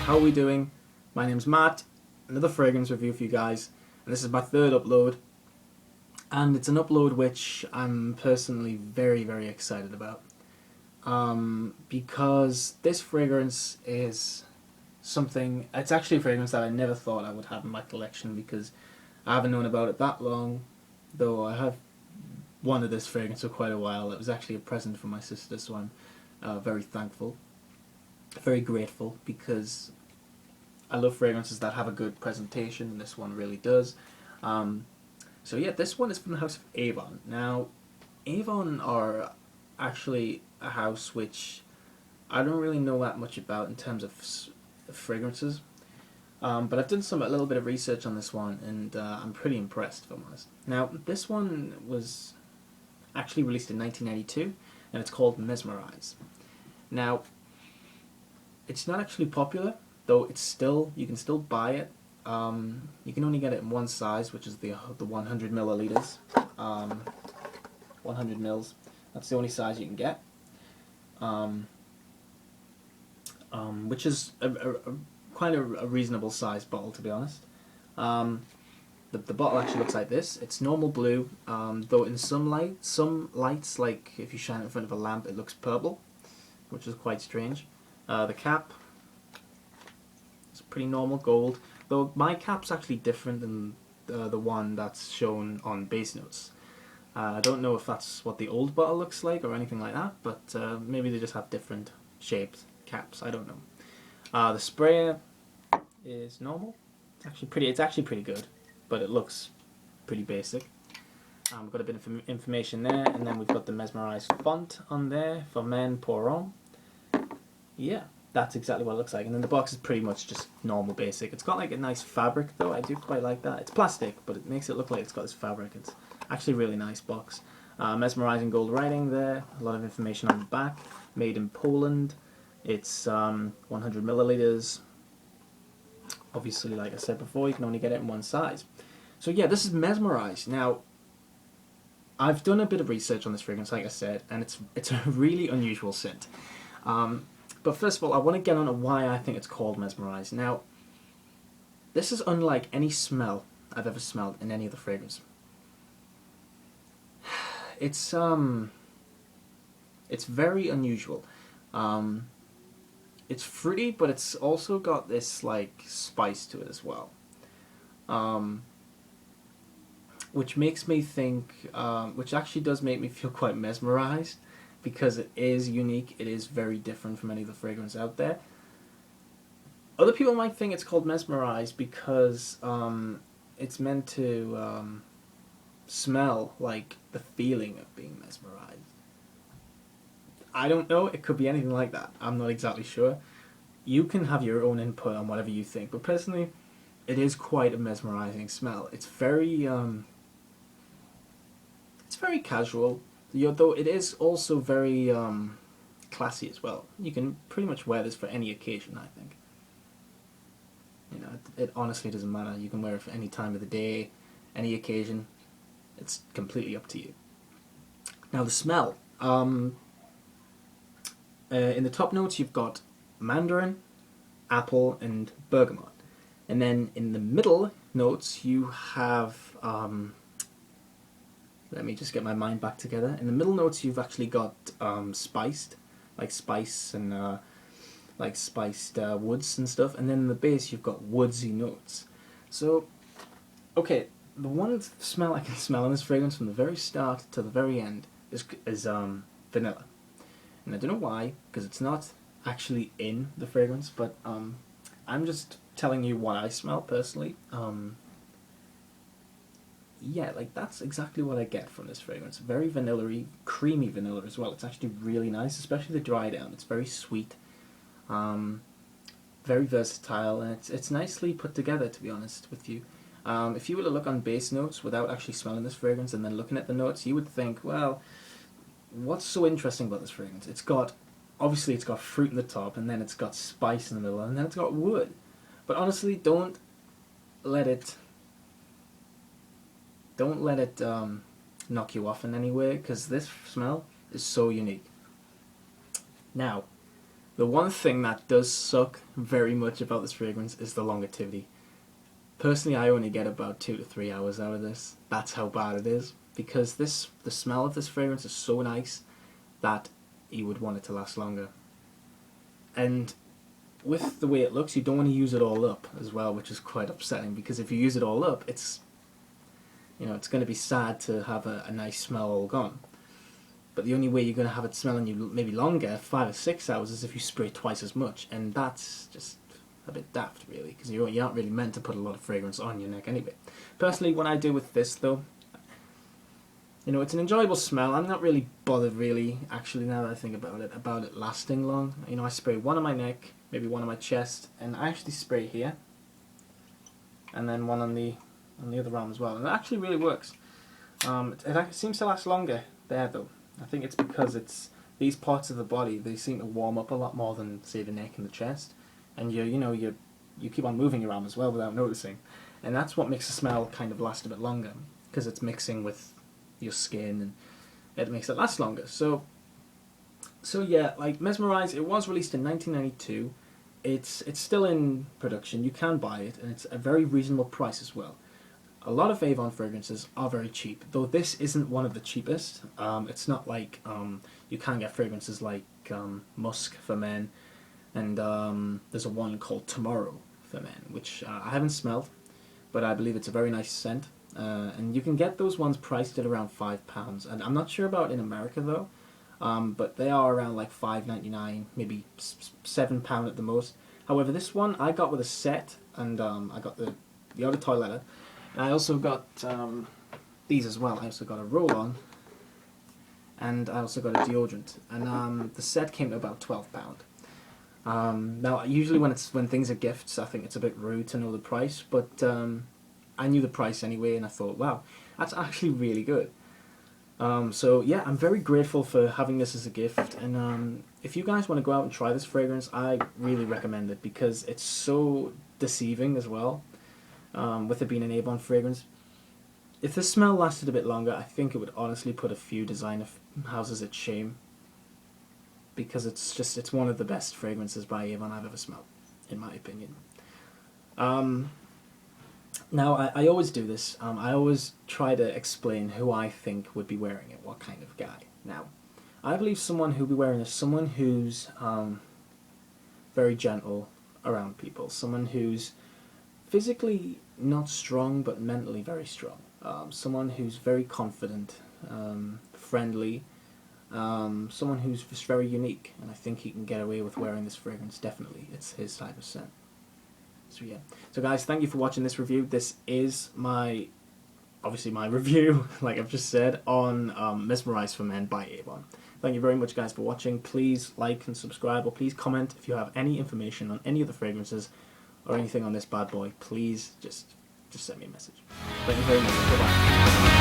how are we doing? My name's Matt, another fragrance review for you guys, and this is my third upload, and it's an upload which I'm personally very excited about, because this fragrance is something, it's actually a fragrance that I never thought I would have in my collection, because I haven't known about it that long, though I have wanted this fragrance for quite a while. It was actually a present from my sister, so I'm very thankful, very grateful, because I love fragrances that have a good presentation, and this one really does. So yeah, this one is from the house of Avon. Now, Avon are actually a house which I don't really know that much about in terms of fragrances, but I've done a little bit of research on this one, and I'm pretty impressed, if I'm honest. Now, this one was actually released in 1992, and it's called Mesmerize. Now, it's not actually popular, though it's still, you can still buy it. You can only get it in one size, which is the 100 milliliters. 100 mils. That's the only size you can get. Which is quite a reasonable size bottle, to be honest. The bottle actually looks like this. It's normal blue, though in some lights, like if you shine it in front of a lamp, it looks purple, which is quite strange. The cap, pretty normal gold, though my cap's actually different than the one that's shown on base notes. I don't know if that's what the old bottle looks like or anything like that, but maybe they just have different shaped caps. I don't know. The sprayer is normal. It's actually pretty good, but it looks pretty basic. We've got a bit of information there, and then we've got the Mesmerize font on there for men pour on. Yeah, that's exactly what it looks like. And then the box is pretty much just normal basic. It's got like a nice fabric though. I do quite like that. It's plastic, but it makes it look like it's got this fabric. It's actually a really nice box. Mesmerizing gold writing there. A lot of information on the back. Made in Poland. It's 100 milliliters. Obviously, like I said before, you can only get it in one size. So yeah, this is Mesmerize. Now, I've done a bit of research on this fragrance, like I said, and it's a really unusual scent. But first of all, I want to get on to why I think it's called Mesmerize. Now, this is unlike any smell I've ever smelled in any other fragrance. It's very unusual. It's fruity, but it's also got this like spice to it as well, which makes me think, which actually does make me feel quite mesmerized, because it is unique. It is very different from any of the fragrance out there. Other people might think it's called Mesmerize because it's meant to smell like the feeling of being mesmerized. I don't know, it could be anything like that. I'm not exactly sure. You can have your own input on whatever you think, but personally, it is quite a mesmerizing smell. It's very casual, though it is also very classy as well. You can pretty much wear this for any occasion, I think. You know, it honestly doesn't matter. You can wear it for any time of the day, any occasion. It's completely up to you. Now the smell. In the top notes you've got Mandarin, apple, and bergamot. And then in the middle notes you have, let me just get my mind back together. In the middle notes you've actually got spiced, like spice and like spiced woods and stuff. And then in the base you've got woodsy notes. So, okay, the one smell I can smell in this fragrance from the very start to the very end is vanilla. And I don't know why, because it's not actually in the fragrance, but I'm just telling you what I smell personally. Yeah, like that's exactly what I get from this fragrance. Very vanilla-y, creamy vanilla as well. It's actually really nice, especially the dry down. It's very sweet, very versatile, and it's nicely put together, to be honest with you. If you were to look on base notes without actually smelling this fragrance and then looking at the notes, you would think, well, what's so interesting about this fragrance? Obviously it's got fruit in the top, and then it's got spice in the middle, and then it's got wood. But honestly, don't let it knock you off in any way, because this smell is so unique. Now, The one thing that does suck very much about this fragrance is the longevity. Personally, I only get about 2 to 3 hours out of this. That's how bad it is. Because the smell of this fragrance is so nice that you would want it to last longer. And with the way it looks, you don't want to use it all up as well, which is quite upsetting, because if you use it all up, it's it's going to be sad to have a nice smell all gone. But the only way you're going to have it smelling you maybe longer, 5 or 6 hours, is if you spray twice as much, and that's just a bit daft, really, because you aren't really meant to put a lot of fragrance on your neck anyway. Personally, what I do with this, though, it's an enjoyable smell. I'm not really bothered, really, actually, now that I think about it lasting long. I spray one on my neck, maybe one on my chest, and I actually spray here, and then one on the other arm as well, and it actually really works. It seems to last longer there, though. I think it's because these parts of the body, they seem to warm up a lot more than, say, the neck and the chest, and you keep on moving your arm as well without noticing, and that's what makes the smell kind of last a bit longer, because it's mixing with your skin, and it makes it last longer. So yeah, like Mesmerize, it was released in 1992. It's still in production. You can buy it, and it's a very reasonable price as well. A lot of Avon fragrances are very cheap, though this isn't one of the cheapest. It's not like you can get fragrances like Musk for men, and there's a one called Tomorrow for men, which I haven't smelled, but I believe it's a very nice scent. And you can get those ones priced at around £5, and I'm not sure about in America though, but they are around like $5.99, maybe £7 at the most. However, this one I got with a set, and I got the other toiletter. And I also got these as well. I also got a roll-on, and I also got a deodorant. And the set came to about £12. Now, usually when things are gifts, I think it's a bit rude to know the price, but I knew the price anyway, and I thought, wow, that's actually really good. So yeah, I'm very grateful for having this as a gift, and if you guys want to go out and try this fragrance, I really recommend it, because it's so deceiving as well. With it being an Avon fragrance, if the smell lasted a bit longer, I think it would honestly put a few designer houses at shame, because it's one of the best fragrances by Avon I've ever smelled, in my opinion. Now, I always do this. I always try to explain who I think would be wearing it, what kind of guy. Now, I believe someone who would be wearing this, someone who's very gentle around people, someone who's physically not strong but mentally very strong, someone who's very confident, friendly, someone who's just very unique, and I think he can get away with wearing this fragrance. Definitely, it's his type of scent. So yeah, so guys, thank you for watching this review. This is obviously my review, like I've just said, on Mesmerize for Men by Avon. Thank you very much, guys, for watching. Please like and subscribe, or please comment if you have any information on any of the fragrances or anything on this bad boy. Please just send me a message. Thank you very much. Bye-bye.